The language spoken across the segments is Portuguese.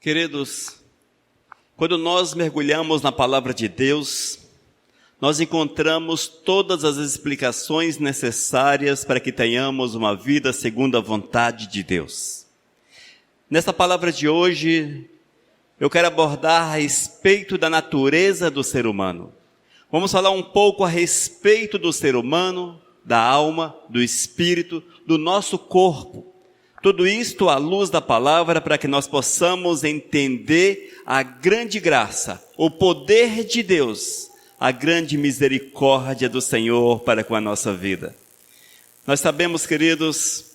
Queridos, quando nós mergulhamos na palavra de Deus, nós encontramos todas as explicações necessárias para que tenhamos uma vida segundo a vontade de Deus. Nessa palavra de hoje, eu quero abordar a respeito da natureza do ser humano. Vamos falar um pouco a respeito do ser humano, da alma, do espírito, do nosso corpo. Tudo isto à luz da palavra para que nós possamos entender a grande graça, o poder de Deus, a grande misericórdia do Senhor para com a nossa vida. Nós sabemos, queridos,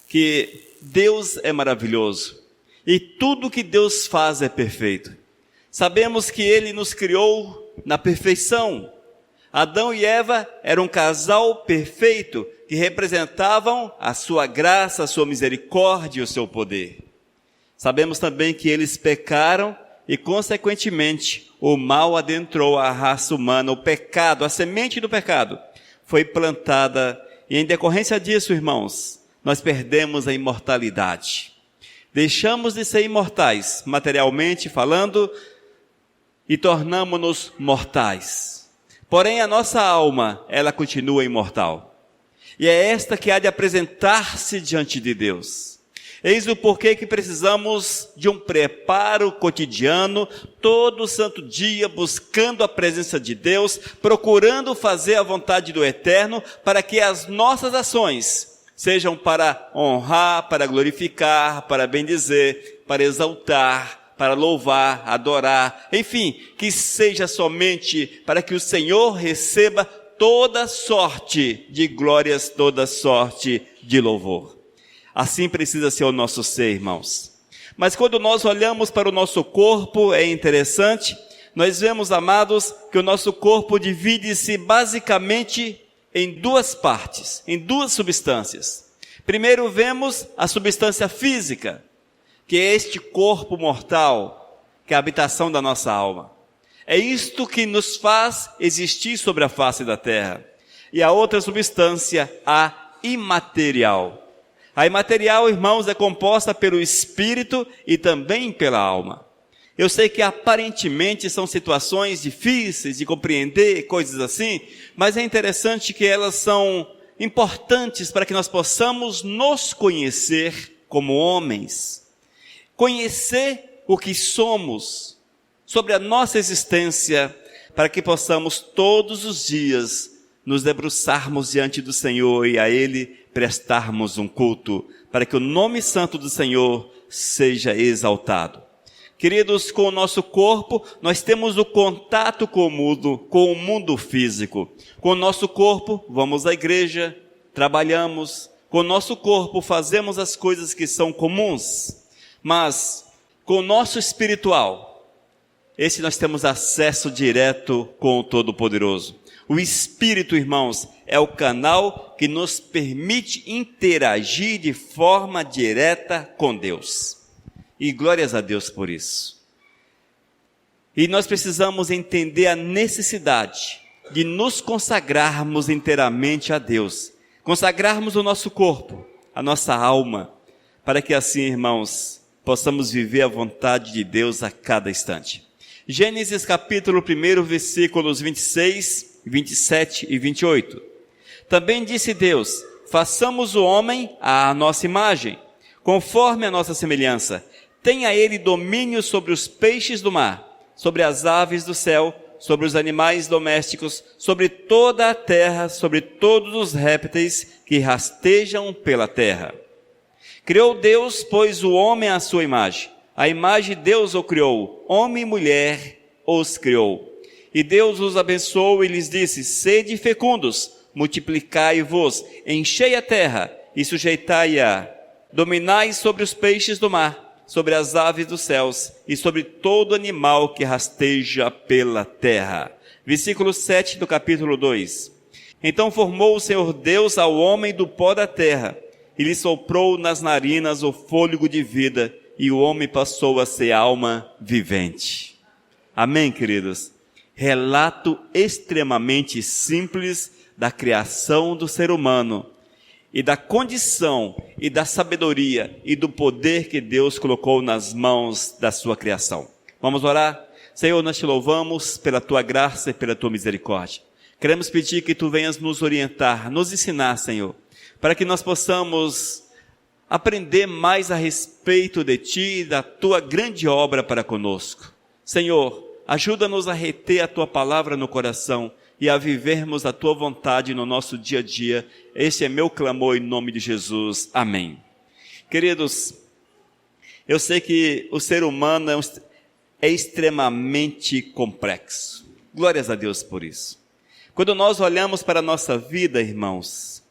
que Deus é maravilhoso e tudo que Deus faz é perfeito. Sabemos que Ele nos criou na perfeição. Adão e Eva eram um casal perfeito que representavam a sua graça, a sua misericórdia e o seu poder. Sabemos também que eles pecaram e, consequentemente, o mal adentrou a raça humana, o pecado, a semente do pecado foi plantada e, em decorrência disso, irmãos, nós perdemos a imortalidade. Deixamos de ser imortais, materialmente falando, e tornamo-nos mortais. Porém, a nossa alma, ela continua imortal. E é esta que há de apresentar-se diante de Deus. Eis o porquê que precisamos de um preparo cotidiano, todo santo dia, buscando a presença de Deus, procurando fazer a vontade do Eterno, para que as nossas ações sejam para honrar, para glorificar, para bendizer, para exaltar, para louvar, adorar, enfim, que seja somente para que o Senhor receba toda sorte de glórias, toda sorte de louvor. Assim precisa ser o nosso ser, irmãos. Mas quando nós olhamos para o nosso corpo, é interessante, nós vemos, amados, que o nosso corpo divide-se basicamente em duas partes, em duas substâncias. Primeiro vemos a substância física, que é este corpo mortal, que é a habitação da nossa alma. É isto que nos faz existir sobre a face da terra. E a outra substância, a imaterial. A imaterial, irmãos, é composta pelo espírito e também pela alma. Eu sei que aparentemente são situações difíceis de compreender, coisas assim, mas é interessante que elas são importantes para que nós possamos nos conhecer como homens. Conhecer o que somos, sobre a nossa existência, para que possamos todos os dias nos debruçarmos diante do Senhor e a Ele prestarmos um culto, para que o nome santo do Senhor seja exaltado. Queridos, com o nosso corpo, nós temos o contato com o mundo físico. Com o nosso corpo, vamos à igreja, trabalhamos. Com o nosso corpo, fazemos as coisas que são comuns. Mas, com o nosso espiritual, esse nós temos acesso direto com o Todo-Poderoso. O Espírito, irmãos, é o canal que nos permite interagir de forma direta com Deus. E glórias a Deus por isso. E nós precisamos entender a necessidade de nos consagrarmos inteiramente a Deus. Consagrarmos o nosso corpo, a nossa alma, para que assim, irmãos, possamos viver a vontade de Deus a cada instante. Gênesis capítulo 1, versículos 26, 27 e 28. Também disse Deus: façamos o homem à nossa imagem, conforme a nossa semelhança. Tenha ele domínio sobre os peixes do mar, sobre as aves do céu, sobre os animais domésticos, sobre toda a terra, sobre todos os répteis que rastejam pela terra. Criou Deus, pois, o homem à sua imagem. A imagem de Deus o criou, homem e mulher os criou. E Deus os abençoou e lhes disse: sede fecundos, multiplicai-vos, enchei a terra e sujeitai-a. Dominai sobre os peixes do mar, sobre as aves dos céus e sobre todo animal que rasteja pela terra. Versículo 7 do capítulo 2. Então formou o Senhor Deus ao homem do pó da terra e lhe soprou nas narinas o fôlego de vida, e o homem passou a ser alma vivente. Amém, queridos? Relato extremamente simples da criação do ser humano. e da condição e da sabedoria e do poder que Deus colocou nas mãos da sua criação. Vamos orar? Senhor, nós te louvamos pela tua graça e pela tua misericórdia. Queremos pedir que tu venhas nos orientar, nos ensinar, Senhor, para que nós possamos aprender mais a respeito de ti e da tua grande obra para conosco. Senhor, ajuda-nos a reter a tua palavra no coração e a vivermos a tua vontade no nosso dia a dia. Este é meu clamor em nome de Jesus. Amém. Queridos, eu sei que o ser humano é extremamente complexo. Glórias a Deus por isso. Quando nós olhamos para a nossa vida, irmãos,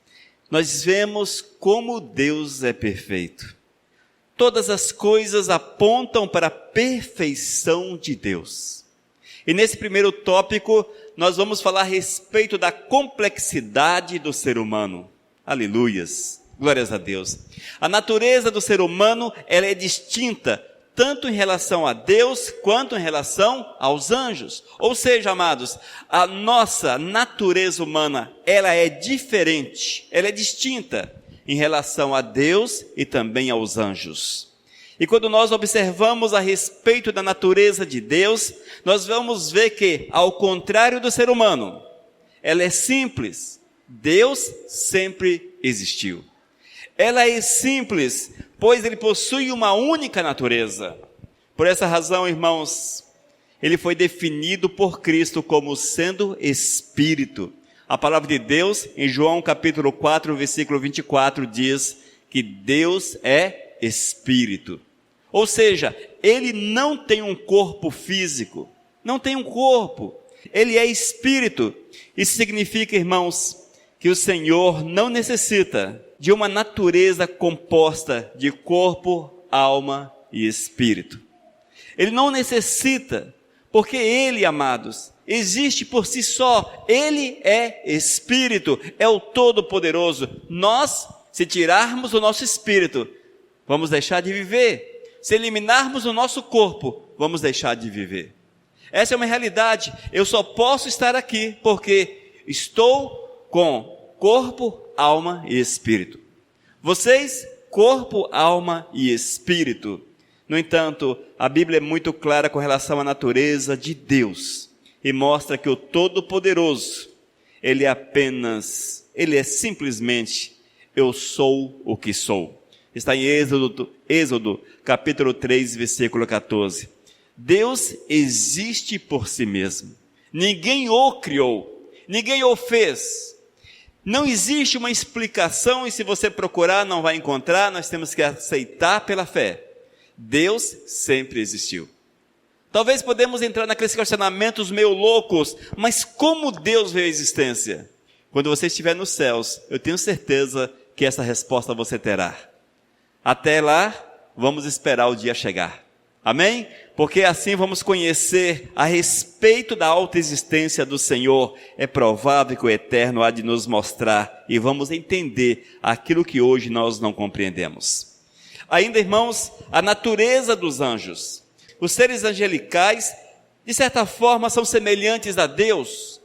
nós vemos como Deus é perfeito. Todas as coisas apontam para a perfeição de Deus. E nesse primeiro tópico, nós vamos falar a respeito da complexidade do ser humano. Aleluias, glórias a Deus. A natureza do ser humano, ela é distinta, tanto em relação a Deus, quanto em relação aos anjos. Ou seja, amados, a nossa natureza humana, ela é diferente, ela é distinta em relação a Deus e também aos anjos. E quando nós observamos a respeito da natureza de Deus, nós vamos ver que, ao contrário do ser humano, ela é simples. Deus sempre existiu. Ela é simples, pois ele possui uma única natureza. Por essa razão, irmãos, ele foi definido por Cristo como sendo Espírito. A palavra de Deus, em João capítulo 4, versículo 24, diz que Deus é Espírito. Ou seja, ele não tem um corpo físico, não tem um corpo, ele é Espírito. Isso significa, irmãos, que o Senhor não necessita de uma natureza composta de corpo, alma e espírito. Ele não necessita, porque ele, amados, existe por si só. Ele é Espírito, é o Todo-Poderoso. Nós, se tirarmos o nosso espírito, vamos deixar de viver. Se eliminarmos o nosso corpo, vamos deixar de viver. Essa é uma realidade. Eu só posso estar aqui porque estou com corpo, alma e espírito. Vocês, corpo, alma e espírito. No entanto, a Bíblia é muito clara com relação à natureza de Deus e mostra que o Todo-Poderoso, ele é simplesmente, eu sou o que sou. Está em Êxodo capítulo 3, versículo 14. Deus existe por si mesmo. Ninguém o criou, ninguém o fez. Não existe uma explicação, e se você procurar não vai encontrar, nós temos que aceitar pela fé. Deus sempre existiu. Talvez podemos entrar naqueles questionamentos meio loucos, mas como Deus veio à existência? Quando você estiver nos céus, eu tenho certeza que essa resposta você terá. Até lá, vamos esperar o dia chegar. Amém? Porque assim vamos conhecer a respeito da autoexistência do Senhor. É provável que o Eterno há de nos mostrar e vamos entender aquilo que hoje nós não compreendemos. Ainda, irmãos, a natureza dos anjos. Os seres angelicais, de certa forma, são semelhantes a Deus.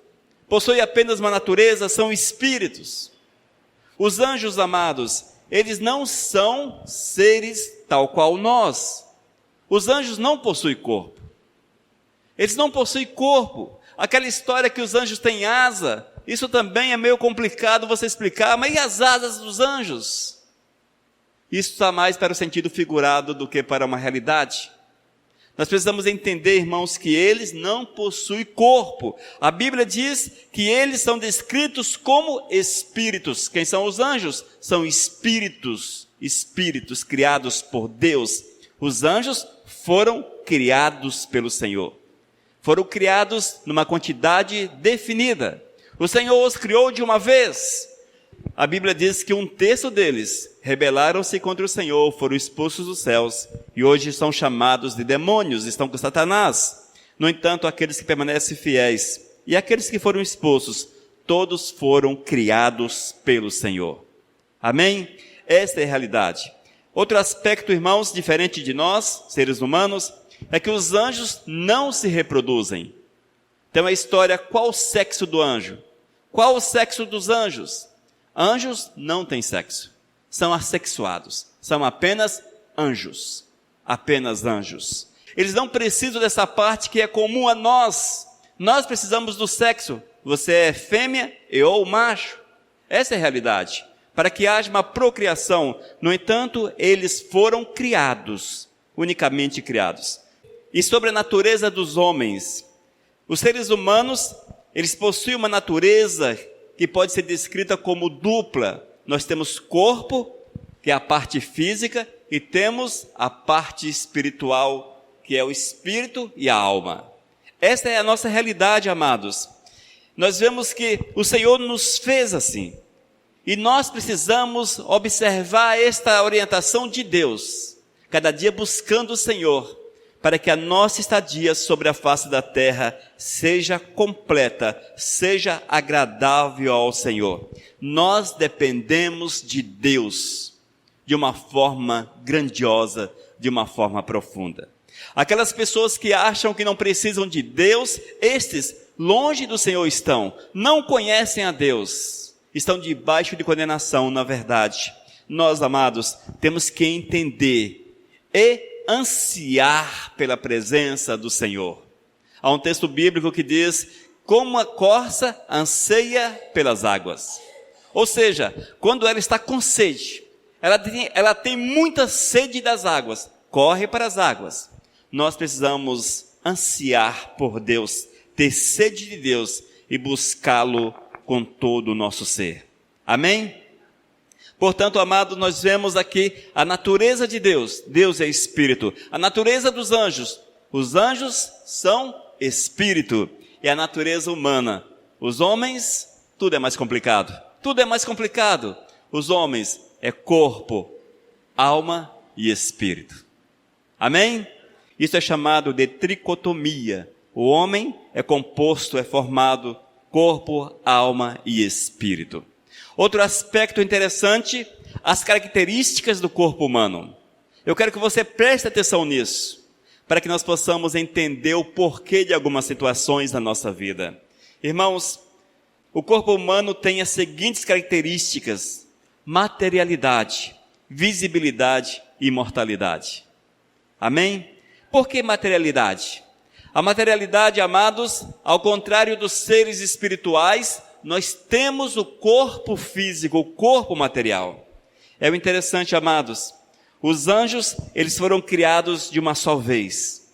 Possuem apenas uma natureza, são espíritos. Os anjos, amados, eles não são seres tal qual nós. Os anjos não possuem corpo. Eles não possuem corpo. Aquela história que os anjos têm asa, isso também é meio complicado você explicar, mas e as asas dos anjos? Isso está mais para o sentido figurado do que para uma realidade. Nós precisamos entender, irmãos, que eles não possuem corpo. A Bíblia diz que eles são descritos como espíritos. Quem são os anjos? São espíritos criados por Deus. Os anjos foram criados pelo Senhor. Foram criados numa quantidade definida. O Senhor os criou de uma vez. A Bíblia diz que 1/3 deles rebelaram-se contra o Senhor, foram expulsos dos céus e hoje são chamados de demônios, estão com Satanás. No entanto, aqueles que permanecem fiéis e aqueles que foram expulsos, todos foram criados pelo Senhor. Amém? Esta é a realidade. Outro aspecto, irmãos, diferente de nós, seres humanos, é que os anjos não se reproduzem. Tem uma história, qual o sexo do anjo? Qual o sexo dos anjos? Anjos não têm sexo, são assexuados, são apenas anjos, apenas anjos. Eles não precisam dessa parte que é comum a nós. Nós precisamos do sexo. Você é fêmea, eu macho. Essa é a realidade. Para que haja uma procriação. No entanto, eles foram criados, unicamente criados. E sobre a natureza dos homens, os seres humanos, eles possuem uma natureza que pode ser descrita como dupla. Nós temos corpo, que é a parte física, e temos a parte espiritual, que é o espírito e a alma. Esta é a nossa realidade, amados. Nós vemos que o Senhor nos fez assim. E nós precisamos observar esta orientação de Deus, cada dia buscando o Senhor, para que a nossa estadia sobre a face da terra seja completa, seja agradável ao Senhor. Nós dependemos de Deus, de uma forma grandiosa, de uma forma profunda. Aquelas pessoas que acham que não precisam de Deus, estes longe do Senhor estão, não conhecem a Deus, estão debaixo de condenação, na verdade. Nós, amados, temos que entender e ansiar pela presença do Senhor. Há um texto bíblico que diz, como a corça anseia pelas águas. Ou seja, quando ela está com sede, ela tem muita sede das águas, corre para as águas. Nós precisamos ansiar por Deus, ter sede de Deus e buscá-lo com todo o nosso ser. Amém? Portanto, amados, nós vemos aqui a natureza de Deus. Deus é espírito. A natureza dos anjos. Os anjos são espírito. E a natureza humana. Os homens, tudo é mais complicado. Tudo é mais complicado. Os homens é corpo, alma e espírito. Amém? Isso é chamado de tricotomia. O homem é composto, é formado corpo, alma e espírito. Outro aspecto interessante, as características do corpo humano. Eu quero que você preste atenção nisso, para que nós possamos entender o porquê de algumas situações na nossa vida. Irmãos, o corpo humano tem as seguintes características: materialidade, visibilidade e imortalidade. Amém? Por que materialidade? A materialidade, amados, ao contrário dos seres espirituais, nós temos o corpo físico, o corpo material. É o interessante, amados, os anjos, eles foram criados de uma só vez.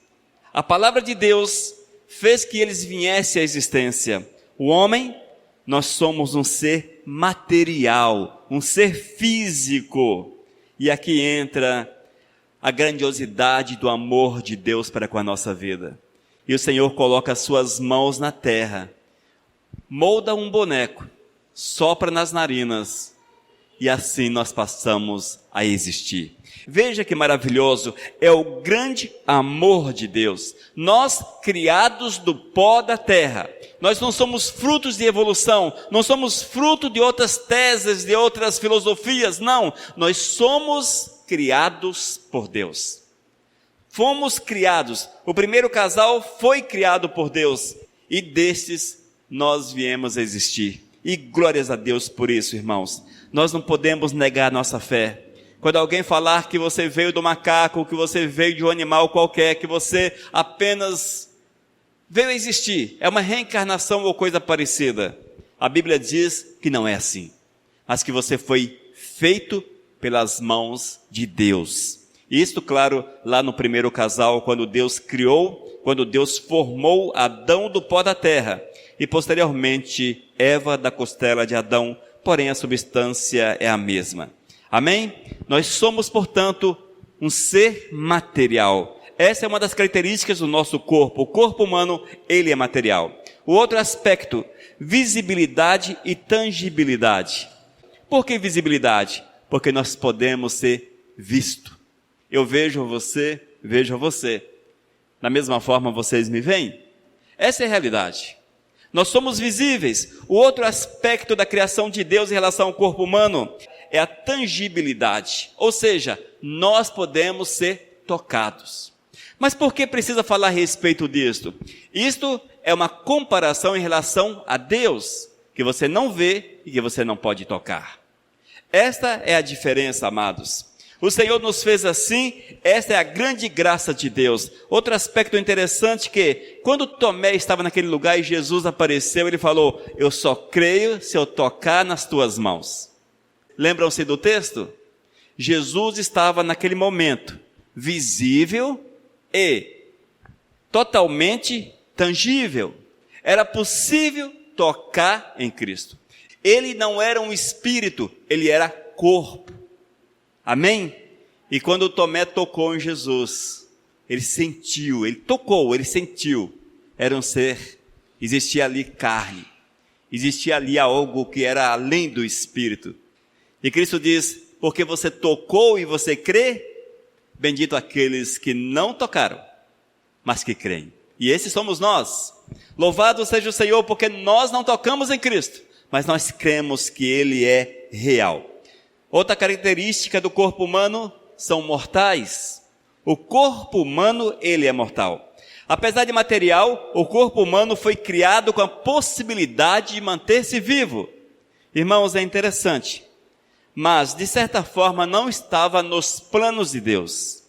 A palavra de Deus fez que eles viessem à existência. O homem, nós somos um ser material, um ser físico. E aqui entra a grandiosidade do amor de Deus para com a nossa vida. E o Senhor coloca as suas mãos na terra, molda um boneco, sopra nas narinas, e assim nós passamos a existir. Veja que maravilhoso, é o grande amor de Deus. Nós, criados do pó da terra, nós não somos frutos de evolução, não somos fruto de outras teses, de outras filosofias, não. Nós somos criados por Deus. Fomos criados, o primeiro casal foi criado por Deus, e destes nós viemos a existir. E glórias a Deus por isso, irmãos. Nós não podemos negar nossa fé. Quando alguém falar que você veio do macaco, que você veio de um animal qualquer, que você apenas veio a existir, é uma reencarnação ou coisa parecida, a Bíblia diz que não é assim, mas que você foi feito pelas mãos de Deus. Isto, claro, lá no primeiro casal, quando Deus criou, quando Deus formou Adão do pó da terra, e posteriormente Eva da costela de Adão, porém a substância é a mesma. Amém? Nós somos, portanto, um ser material. Essa é uma das características do nosso corpo. O corpo humano, ele é material. O outro aspecto, visibilidade e tangibilidade. Por que visibilidade? Porque nós podemos ser vistos. Eu vejo você, vejo você. Da mesma forma vocês me veem? Essa é a realidade. Nós somos visíveis. O outro aspecto da criação de Deus em relação ao corpo humano é a tangibilidade. Ou seja, nós podemos ser tocados. Mas por que precisa falar a respeito disto? Isto é uma comparação em relação a Deus. que você não vê e que você não pode tocar. Esta é a diferença, amados. O Senhor nos fez assim, esta é a grande graça de Deus. Outro aspecto interessante que, quando Tomé estava naquele lugar e Jesus apareceu, ele falou: eu só creio se eu tocar nas tuas mãos. Lembram-se do texto? Jesus estava naquele momento, visível e totalmente tangível. Era possível tocar em Cristo. Ele não era um espírito, ele era corpo. Amém? E quando Tomé tocou em Jesus, ele sentiu, ele tocou, ele sentiu. Era um ser, existia ali carne, existia ali algo que era além do espírito. E Cristo diz: porque você tocou e você crê, bendito aqueles que não tocaram, mas que creem. E esses somos nós. Louvado seja o Senhor, porque nós não tocamos em Cristo, mas nós cremos que Ele é real. Outra característica do corpo humano são mortais. O corpo humano, ele é mortal. Apesar de material, o corpo humano foi criado com a possibilidade de manter-se vivo. Irmãos, é interessante, mas de certa forma não estava nos planos de Deus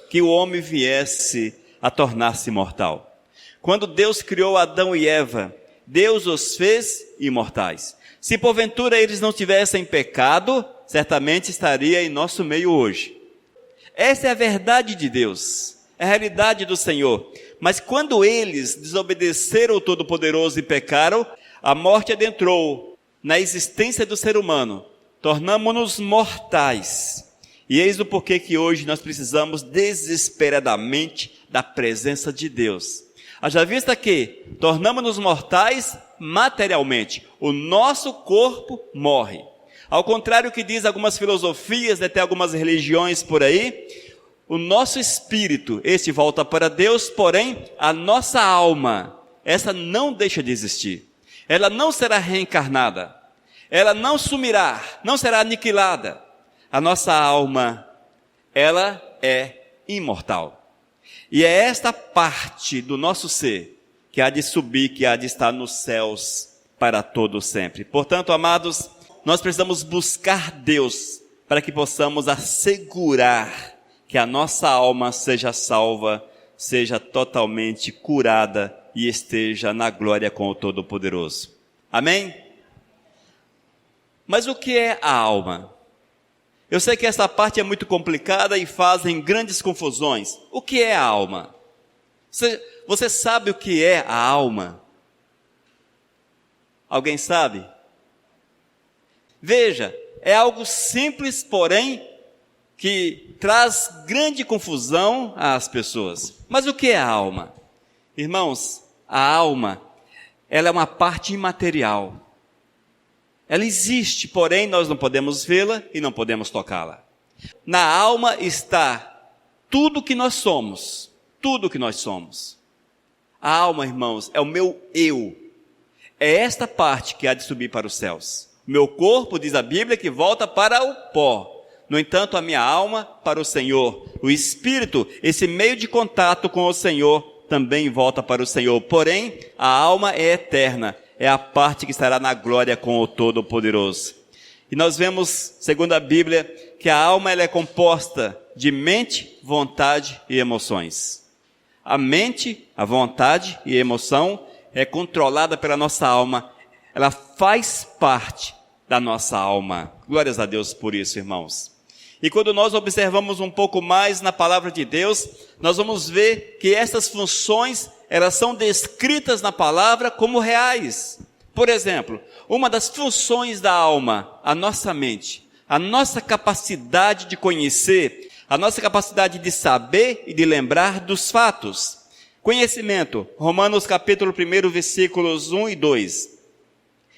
que o homem viesse a tornar-se mortal. Quando Deus criou Adão e Eva, Deus os fez imortais. Se porventura eles não tivessem pecado, certamente estaria em nosso meio hoje. Essa é a verdade de Deus, é a realidade do Senhor. Mas quando eles desobedeceram o Todo-Poderoso e pecaram, a morte adentrou na existência do ser humano, tornamo-nos mortais. E eis o porquê que hoje nós precisamos desesperadamente da presença de Deus. Haja vista que tornamo-nos mortais materialmente, o nosso corpo morre. Ao contrário do que diz algumas filosofias, até algumas religiões por aí, o nosso espírito, esse volta para Deus, porém a nossa alma, essa não deixa de existir. Ela não será reencarnada, ela não sumirá, não será aniquilada. A nossa alma, ela é imortal. E é esta parte do nosso ser que há de subir, que há de estar nos céus para todo sempre. Portanto, amados, nós precisamos buscar Deus para que possamos assegurar que a nossa alma seja salva, seja totalmente curada e esteja na glória com o Todo-Poderoso. Amém? Mas o que é a alma? Eu sei que essa parte é muito complicada e fazem grandes confusões. O que é a alma? Você sabe o que é a alma? Alguém sabe? Veja, é algo simples, porém, que traz grande confusão às pessoas. Mas o que é a alma? Irmãos, a alma, ela é uma parte imaterial. Ela existe, porém nós não podemos vê-la e não podemos tocá-la. Na alma está tudo que nós somos, tudo que nós somos. A alma, irmãos, é o meu eu. É esta parte que há de subir para os céus. Meu corpo, diz a Bíblia, que volta para o pó. No entanto, a minha alma para o Senhor. O espírito, esse meio de contato com o Senhor, também volta para o Senhor. Porém, a alma é eterna. É a parte que estará na glória com o Todo-Poderoso. E nós vemos, segundo a Bíblia, que a alma ela é composta de mente, vontade e emoções. A mente, a vontade e a emoção é controlada pela nossa alma. Ela faz parte da nossa alma. Glórias a Deus por isso, irmãos. E quando nós observamos um pouco mais na palavra de Deus, nós vamos ver que essas funções, elas são descritas na palavra como reais. Por exemplo, uma das funções da alma, a nossa mente, a nossa capacidade de conhecer, a nossa capacidade de saber e de lembrar dos fatos. Conhecimento, Romanos capítulo 1, versículos 1 e 2.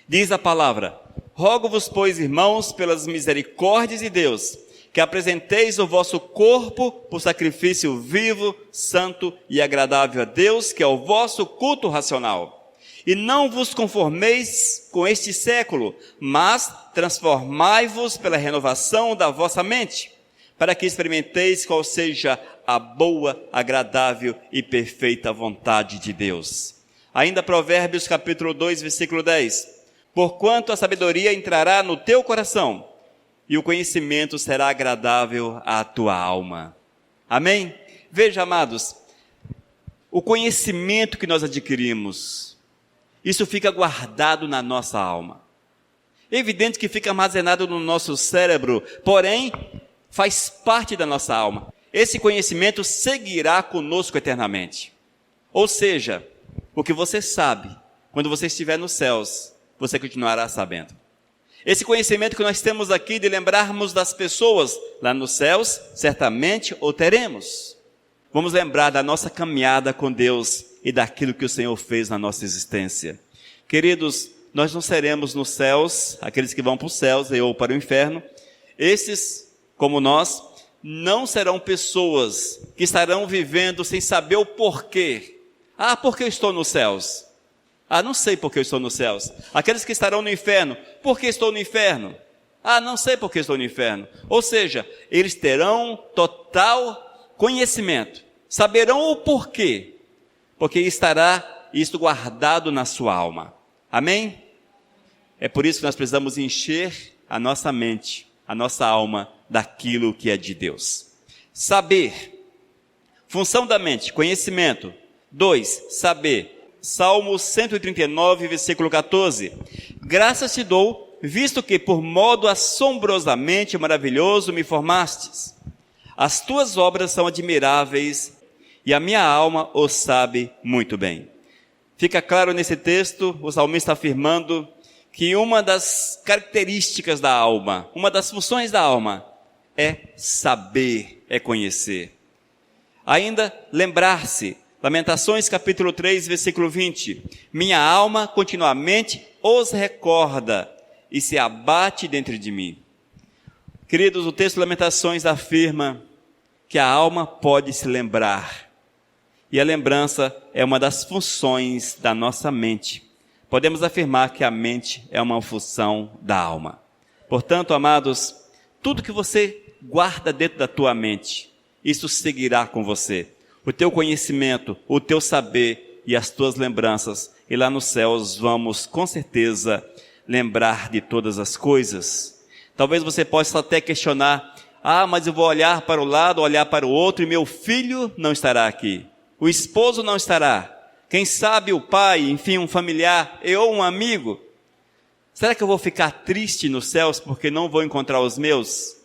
Diz a palavra: rogo-vos, pois, irmãos, pelas misericórdias de Deus, que apresenteis o vosso corpo por sacrifício vivo, santo e agradável a Deus, que é o vosso culto racional. E não vos conformeis com este século, mas transformai-vos pela renovação da vossa mente, para que experimenteis qual seja a boa, agradável e perfeita vontade de Deus. Ainda Provérbios capítulo 2, versículo 10. Porquanto a sabedoria entrará no teu coração, e o conhecimento será agradável à tua alma. Amém? Veja, amados, o conhecimento que nós adquirimos, isso fica guardado na nossa alma. É evidente que fica armazenado no nosso cérebro, porém, faz parte da nossa alma. Esse conhecimento seguirá conosco eternamente. Ou seja, o que você sabe, quando você estiver nos céus, você continuará sabendo. Esse conhecimento que nós temos aqui de lembrarmos das pessoas lá nos céus, certamente o teremos. Vamos lembrar da nossa caminhada com Deus e daquilo que o Senhor fez na nossa existência. Queridos, nós não seremos nos céus, aqueles que vão para os céus ou para o inferno. Esses, como nós, não serão pessoas que estarão vivendo sem saber o porquê. Ah, por que eu estou nos céus? Ah, não sei por que eu estou nos céus. Aqueles que estarão no inferno, por que estou no inferno? Ah, não sei por que estou no inferno. Ou seja, eles terão total conhecimento, saberão o porquê, porque estará isto guardado na sua alma. Amém? É por isso que nós precisamos encher a nossa mente, a nossa alma, daquilo que é de Deus. Saber, função da mente, conhecimento. 2, saber. Salmo 139, versículo 14. Graças te dou, visto que por modo assombrosamente maravilhoso me formastes. As tuas obras são admiráveis e a minha alma o sabe muito bem. Fica claro nesse texto, o salmista afirmando que uma das características da alma, uma das funções da alma é saber, é conhecer. Ainda lembrar-se. Lamentações capítulo 3, versículo 20. Minha alma continuamente os recorda e se abate dentro de mim. Queridos, o texto de Lamentações afirma que a alma pode se lembrar. E a lembrança é uma das funções da nossa mente. Podemos afirmar que a mente é uma função da alma. Portanto, amados, tudo que você guarda dentro da tua mente, isso seguirá com você. O teu conhecimento, o teu saber e as tuas lembranças. E lá nos céus vamos, com certeza, lembrar de todas as coisas. Talvez você possa até questionar, mas eu vou olhar para o lado, olhar para o outro e meu filho não estará aqui. O esposo não estará. Quem sabe o pai, enfim, um familiar ou um amigo. Será que eu vou ficar triste nos céus porque não vou encontrar os meus?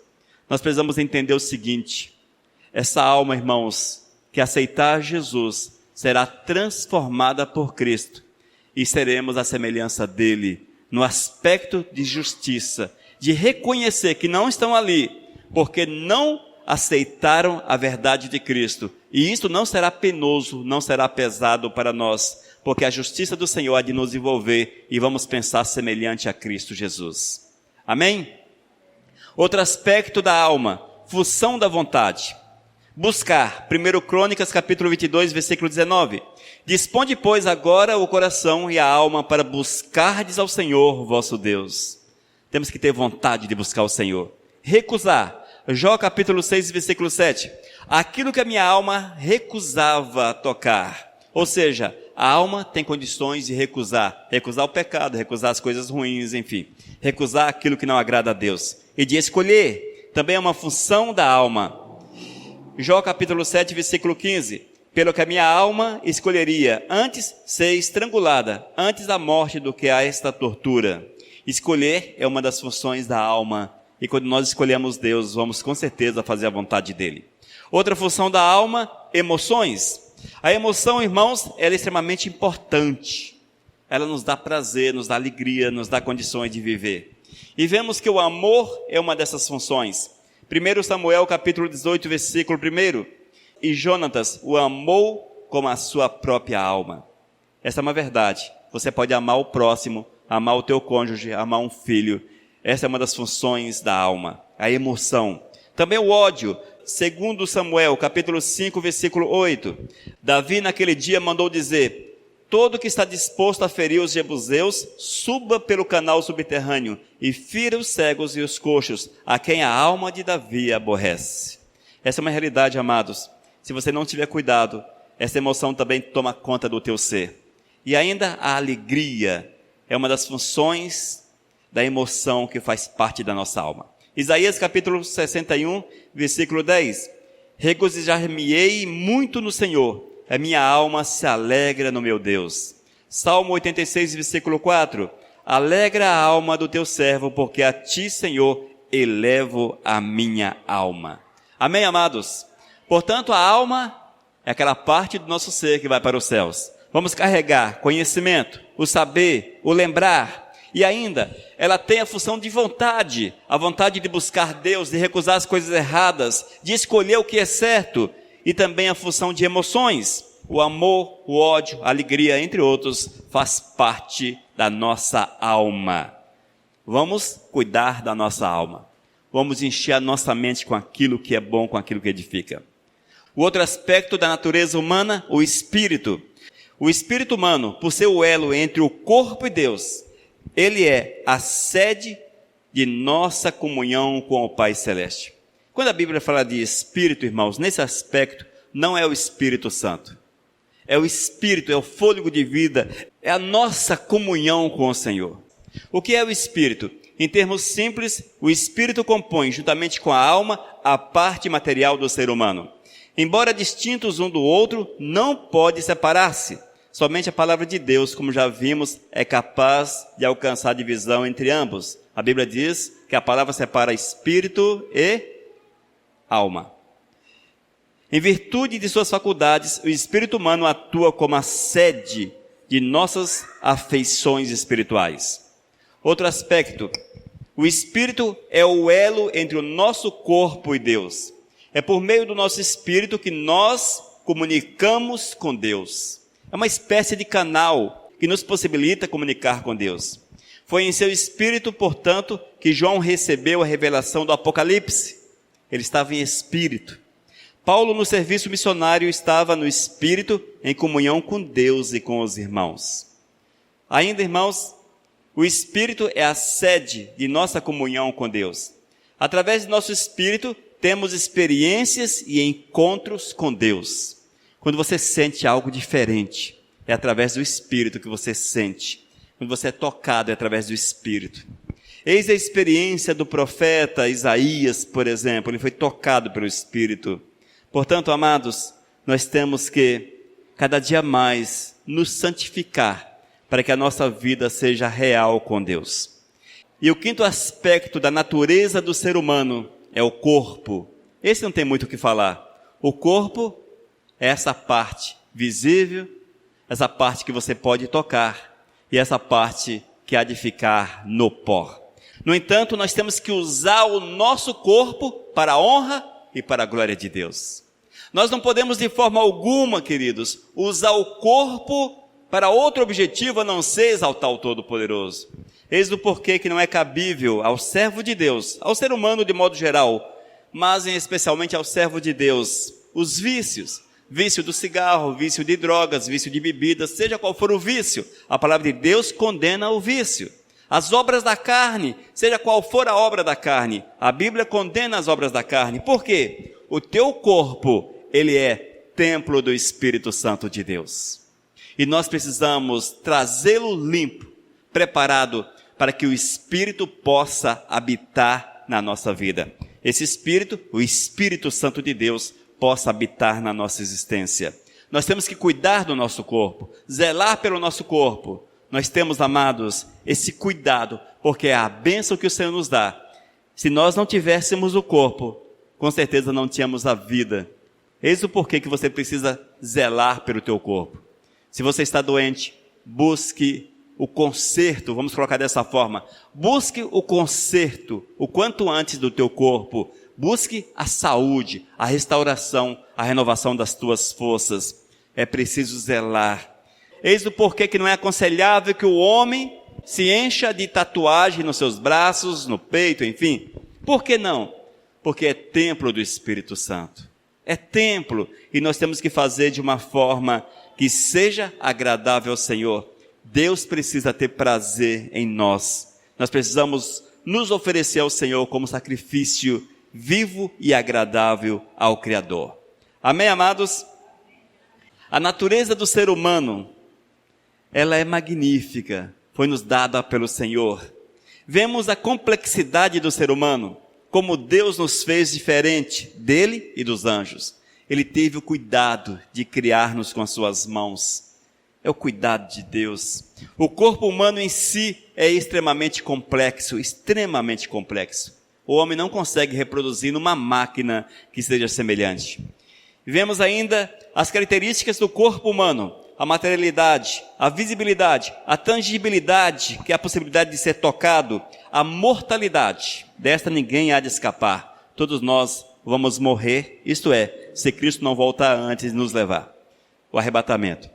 Nós precisamos entender o seguinte, essa alma, irmãos, que aceitar Jesus, será transformada por Cristo e seremos a semelhança dele, no aspecto de justiça, de reconhecer que não estão ali, porque não aceitaram a verdade de Cristo. E isso não será penoso, não será pesado para nós, porque a justiça do Senhor há de nos envolver e vamos pensar semelhante a Cristo Jesus. Amém? Outro aspecto da alma, função da vontade. Buscar, 1 Crônicas capítulo 22, versículo 19. Disponde, pois, agora o coração e a alma para buscardes ao Senhor, vosso Deus. Temos que ter vontade de buscar o Senhor. Recusar, Jó capítulo 6, versículo 7. Aquilo que a minha alma recusava tocar. Ou seja, a alma tem condições de recusar. Recusar o pecado, recusar as coisas ruins, enfim. Recusar aquilo que não agrada a Deus. E de escolher, também é uma função da alma. Jó capítulo 7, versículo 15. Pelo que a minha alma escolheria antes ser estrangulada, antes da morte do que a esta tortura. Escolher é uma das funções da alma. E quando nós escolhemos Deus, vamos com certeza fazer a vontade dele. Outra função da alma, emoções. A emoção, irmãos, ela é extremamente importante. Ela nos dá prazer, nos dá alegria, nos dá condições de viver. E vemos que o amor é uma dessas funções. 1 Samuel capítulo 18, versículo 1. E Jonatas o amou como a sua própria alma. Essa é uma verdade. Você pode amar o próximo, amar o teu cônjuge, amar um filho. Essa é uma das funções da alma, a emoção. Também o ódio. 2 Samuel capítulo 5, versículo 8. Davi naquele dia mandou dizer: todo que está disposto a ferir os jebuseus, suba pelo canal subterrâneo e fira os cegos e os coxos, a quem a alma de Davi aborrece. Essa é uma realidade, amados. Se você não tiver cuidado, essa emoção também toma conta do teu ser. E ainda a alegria. é uma das funções da emoção que faz parte da nossa alma. Isaías capítulo 61, versículo 10. Regozijar-me-ei muito no Senhor, a minha alma se alegra no meu Deus. Salmo 86, versículo 4. Alegra a alma do teu servo, porque a ti, Senhor, elevo a minha alma. Amém, amados? Portanto, a alma é aquela parte do nosso ser que vai para os céus. Vamos carregar conhecimento, o saber, o lembrar. E ainda, ela tem a função de vontade, a vontade de buscar Deus, de recusar as coisas erradas, de escolher o que é certo. E também a função de emoções. O amor, o ódio, a alegria, entre outros, faz parte da nossa alma. Vamos cuidar da nossa alma. Vamos encher a nossa mente com aquilo que é bom, com aquilo que edifica. O outro aspecto da natureza humana, o espírito. O espírito humano, por ser o elo entre o corpo e Deus, ele é a sede de nossa comunhão com o Pai Celeste. Quando a Bíblia fala de espírito, irmãos, nesse aspecto, não é o Espírito Santo. É o espírito, é o fôlego de vida, é a nossa comunhão com o Senhor. O que é o espírito? Em termos simples, o espírito compõe, juntamente com a alma, a parte material do ser humano. Embora distintos um do outro, não pode separar-se. Somente a palavra de Deus, como já vimos, é capaz de alcançar a divisão entre ambos. A Bíblia diz que a palavra separa espírito e alma. Em virtude de suas faculdades, o espírito humano atua como a sede de nossas afeições espirituais. Outro aspecto, o espírito é o elo entre o nosso corpo e Deus. É por meio do nosso espírito que nós comunicamos com Deus. É uma espécie de canal que nos possibilita comunicar com Deus. Foi em seu espírito, portanto, que João recebeu a revelação do Apocalipse. Ele estava em espírito. Paulo, no serviço missionário, estava no espírito, em comunhão com Deus e com os irmãos. Ainda, irmãos, o espírito é a sede de nossa comunhão com Deus. Através do nosso espírito, temos experiências e encontros com Deus. Quando você sente algo diferente, é através do espírito que você sente. Quando você é tocado, é através do espírito. Eis a experiência do profeta Isaías, por exemplo. Ele foi tocado pelo espírito. Portanto, amados, nós temos que, cada dia mais, nos santificar, para que a nossa vida seja real com Deus. E o quinto aspecto da natureza do ser humano é o corpo. Esse não tem muito o que falar. O corpo é essa parte visível, essa parte que você pode tocar, e essa parte que há de ficar no pó. No entanto, nós temos que usar o nosso corpo para a honra e para a glória de Deus. Nós não podemos de forma alguma, queridos, usar o corpo para outro objetivo a não ser exaltar o Todo-Poderoso. Eis o porquê que não é cabível ao servo de Deus, ao ser humano de modo geral, mas especialmente ao servo de Deus, os vícios. Vício do cigarro, vício de drogas, vício de bebidas, seja qual for o vício, a palavra de Deus condena o vício. As obras da carne, seja qual for a obra da carne, a Bíblia condena as obras da carne. Por quê? O teu corpo, ele é templo do Espírito Santo de Deus. E nós precisamos trazê-lo limpo, preparado, para que o Espírito possa habitar na nossa vida. Esse Espírito, o Espírito Santo de Deus, possa habitar na nossa existência. Nós temos que cuidar do nosso corpo, zelar pelo nosso corpo. Nós temos, amados, esse cuidado, porque é a bênção que o Senhor nos dá. Se nós não tivéssemos o corpo, com certeza não tínhamos a vida. Eis o porquê que você precisa zelar pelo teu corpo. Se você está doente, busque o conserto, vamos colocar dessa forma. Busque o conserto o quanto antes do teu corpo. Busque a saúde, a restauração, a renovação das tuas forças. É preciso zelar. Eis o porquê que não é aconselhável que o homem se encha de tatuagem nos seus braços, no peito, enfim. Por que não? Porque é templo do Espírito Santo. É templo, e nós temos que fazer de uma forma que seja agradável ao Senhor. Deus precisa ter prazer em nós. Nós precisamos nos oferecer ao Senhor como sacrifício vivo e agradável ao Criador. Amém, amados? A natureza do ser humano, ela é magnífica. foi nos dada pelo Senhor. Vemos a complexidade do ser humano, como Deus nos fez diferente dele e dos anjos. Ele teve o cuidado de criar-nos com as suas mãos. É o cuidado de Deus. O corpo humano em si é extremamente complexo, extremamente complexo. O homem não consegue reproduzir numa máquina que seja semelhante. Vemos ainda as características do corpo humano, a materialidade, a visibilidade, a tangibilidade, que é a possibilidade de ser tocado, a mortalidade. Desta ninguém há de escapar. Todos nós vamos morrer, isto é, se Cristo não voltar antes de nos levar. O arrebatamento.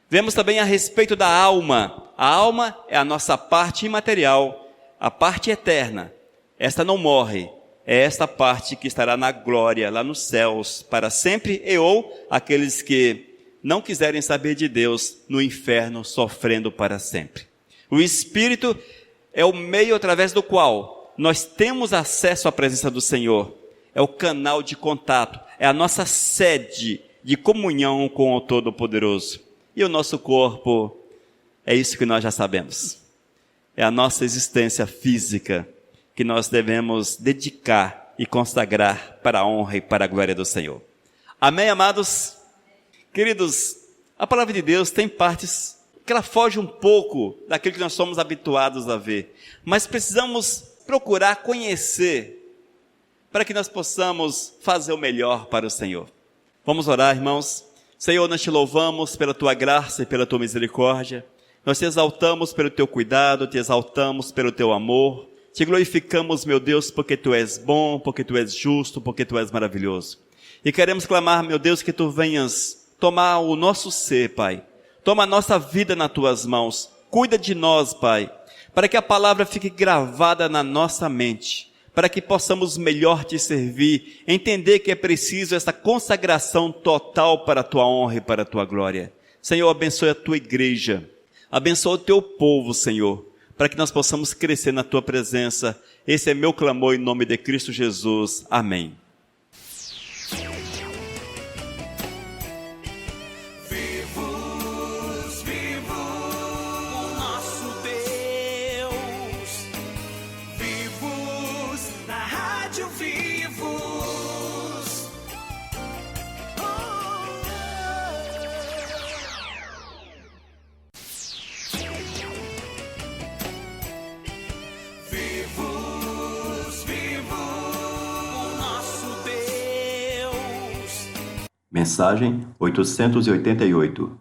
Vemos também a respeito da alma. A alma é a nossa parte imaterial, a parte eterna. Esta não morre. É esta parte que estará na glória, lá nos céus, para sempre, e ou aqueles que não quiserem saber de Deus, no inferno, sofrendo para sempre. O Espírito é o meio através do qual nós temos acesso à presença do Senhor. É o canal de contato, é a nossa sede de comunhão com o Todo-Poderoso. E o nosso corpo, é isso que nós já sabemos. É a nossa existência física que nós devemos dedicar e consagrar para a honra e para a glória do Senhor. Amém, amados? Queridos, a palavra de Deus tem partes que ela foge um pouco daquilo que nós somos habituados a ver. Mas precisamos procurar conhecer para que nós possamos fazer o melhor para o Senhor. Vamos orar, irmãos. Senhor, nós te louvamos pela tua graça e pela tua misericórdia. Nós te exaltamos pelo teu cuidado, te exaltamos pelo teu amor. Te glorificamos, meu Deus, porque tu és bom, porque tu és justo, porque tu és maravilhoso. E queremos clamar, meu Deus, que tu venhas tomar o nosso ser, Pai. Toma a nossa vida nas tuas mãos. Cuida de nós, Pai, para que a palavra fique gravada na nossa mente, para que possamos melhor te servir, entender que é preciso essa consagração total para a tua honra e para a tua glória. Senhor, abençoe a tua igreja, abençoe o teu povo, Senhor, para que nós possamos crescer na tua presença. Esse é meu clamor em nome de Cristo Jesus. Amém. Mensagem 888.